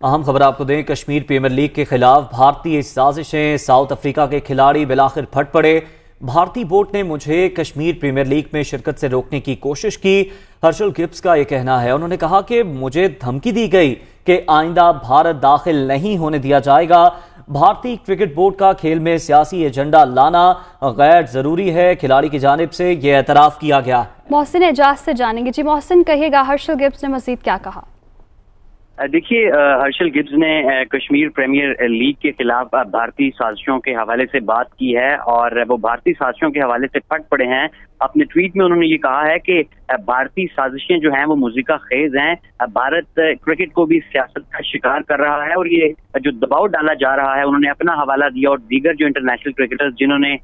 اہم خبر آپ کو دیں، کشمیر پریمیئر لیگ کے خلاف بھارتی سازشیں، ساؤتھ افریقہ کے کھلاڑی بالآخر پھٹ پڑے۔ بھارتی بورڈ نے مجھے کشمیر پریمیئر لیگ میں شرکت سے روکنے کی کوشش کی۔ ہرشل گبز کا یہ کہنا ہے، انہوں نے کہا کہ مجھے دھمکی دی گئی کہ آئندہ بھارت داخل نہیں ہونے دیا جائے گا۔ بھارتی کرکٹ بورڈ کا کھیل میں سیاسی ایجنڈا لانا غیر ضروری ہے، کھلاڑی کی جانب سے یہ اعتراف کیا گیا۔ محسن اعجاز سے جانیں گے۔ جی محسن، کہیے گا ہرشل گبز نے مزید کیا کہا؟ دیکھیے، ہرشل گبز نے کشمیر پریمیئر لیگ کے خلاف بھارتی سازشوں کے حوالے سے بات کی ہے اور وہ بھارتی سازشوں کے حوالے سے پھٹ پڑے ہیں۔ اپنے ٹویٹ میں انہوں نے یہ کہا ہے کہ بھارتی سازشیں جو ہیں وہ مضحکہ خیز ہیں، بھارت کرکٹ کو بھی سیاست کا شکار کر رہا ہے اور یہ جو دباؤ ڈالا جا رہا ہے، انہوں نے اپنا حوالہ دیا اور دیگر جو انٹرنیشنل کرکٹرز جنہوں نے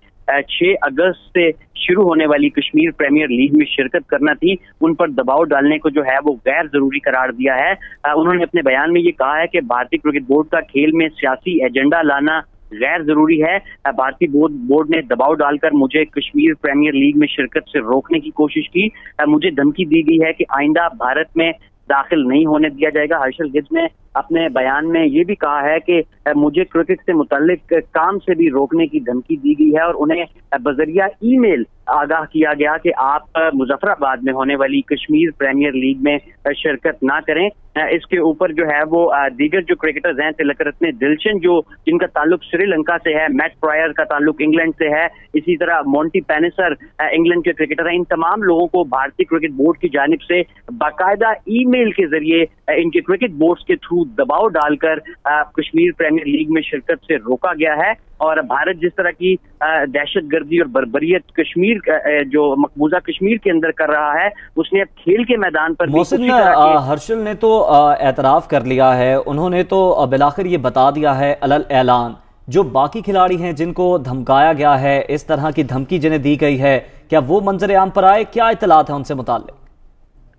6 اگست سے شروع ہونے والی کشمیر پریمیئر لیگ میں شرکت کرنا تھی، ان پر دباؤ ڈالنے کو جو ہے وہ غیر ضروری قرار دیا ہے۔ انہوں نے اپنے بیان میں یہ کہا ہے کہ بھارتی کرکٹ بورڈ کا کھیل میں سیاسی ایجنڈا لانا غیر ضروری ہے۔ بھارتی بورڈ نے دباؤ ڈال کر مجھے کشمیر پریمیئر لیگ میں شرکت سے روکنے کی کوشش کی۔ مجھے دھمکی دی گئی ہے کہ آئندہ بھارت میں داخل نہیں ہونے دیا جائے گا۔ ہرشل گبز نے اپنے بیان میں یہ بھی کہا ہے کہ مجھے کرکٹ سے متعلق کام سے بھی روکنے کی دھمکی دی گئی ہے اور انہیں بذریعہ ای میل آگاہ کیا گیا کہ آپ مظفر آباد میں ہونے والی کشمیر پریمیئر لیگ میں شرکت نہ کریں۔ اس کے اوپر جو ہے وہ دیگر جو کرکٹرز ہیں، تلک رتنے دلشن جن کا تعلق سری لنکا سے ہے، میٹ پرائر کا تعلق انگلینڈ سے ہے، اسی طرح مونٹی پینسر انگلینڈ کے کرکٹر ہیں، ان تمام لوگوں کو بھارتی کرکٹ بورڈ کی جانب سے باقاعدہ ای میل کے ذریعے ان کے کرکٹ بورڈز کے تھرو دباؤ ڈال کر کشمیر پریمیئر لیگ میں شرکت سے روکا گیا ہے۔ اور بھارت جس طرح کی دہشت گردی اور بربریت کشمیر جو مقبوضہ کشمیر کے اندر کر رہا ہے، اس نے اب کھیل کے میدان پر ہرشل نے تو اعتراف کر لیا ہے، انہوں نے تو بالآخر یہ بتا دیا ہے علل اعلان، جو باقی کھلاڑی ہیں جن کو دھمکایا گیا ہے، اس طرح کی دھمکی جنہیں دی گئی ہے، کیا وہ منظر عام پر آئے؟ کیا اطلاعات ہیں ان سے متعلق؟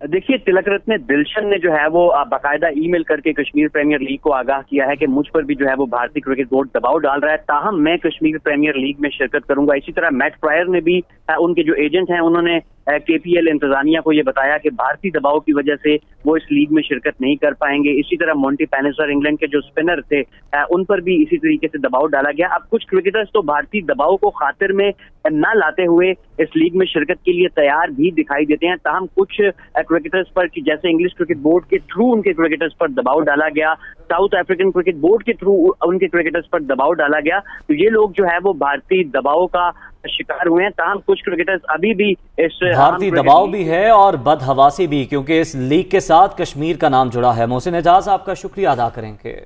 دیکھیے، تلک رتنے دلشن نے جو ہے وہ باقاعدہ ای میل کر کے کشمیر پریمیئر لیگ کو آگاہ کیا ہے کہ مجھ پر بھی جو ہے وہ بھارتی کرکٹ بورڈ دباؤ ڈال رہا ہے، تاہم میں کشمیر پریمیئر لیگ میں شرکت کروں گا۔ اسی طرح میٹ پرائر نے بھی، ان کے جو ایجنٹ ہیں، انہوں نے کے پی ایل انتظامیہ کو یہ بتایا کہ بھارتی دباؤ کی وجہ سے وہ اس لیگ میں شرکت نہیں کر پائیں گے۔ اسی طرح مونٹی پینسر انگلینڈ کے جو اسپنر تھے، ان پر بھی اسی طریقے سے دباؤ ڈالا گیا۔ اب کچھ کرکٹرز تو بھارتی دباؤ کو خاطر میں نہ لاتے ہوئے اس لیگ میں شرکت کے لیے تیار بھی دکھائی دیتے ہیں، تاہم کچھ کرکٹرز پر جیسے انگلش کرکٹ بورڈ کے تھرو ان کے کرکٹرز پر دباؤ ڈالا گیا، ساؤتھ افریقن کرکٹ بورڈ کے تھرو ان کے کرکٹرز پر دباؤ ڈالا گیا، تو یہ لوگ جو ہے وہ بھارتی دباؤ کا شکار ہوئے ہیں۔ تاہم کچھ کرکٹرز ابھی بھی اس بھارتی دباؤ بھی ہے اور بدحواسی بھی، کیونکہ اس لیگ کے ساتھ کشمیر کا نام جڑا ہے۔ محسن اعجاز، آپ کا شکریہ ادا کریں گے۔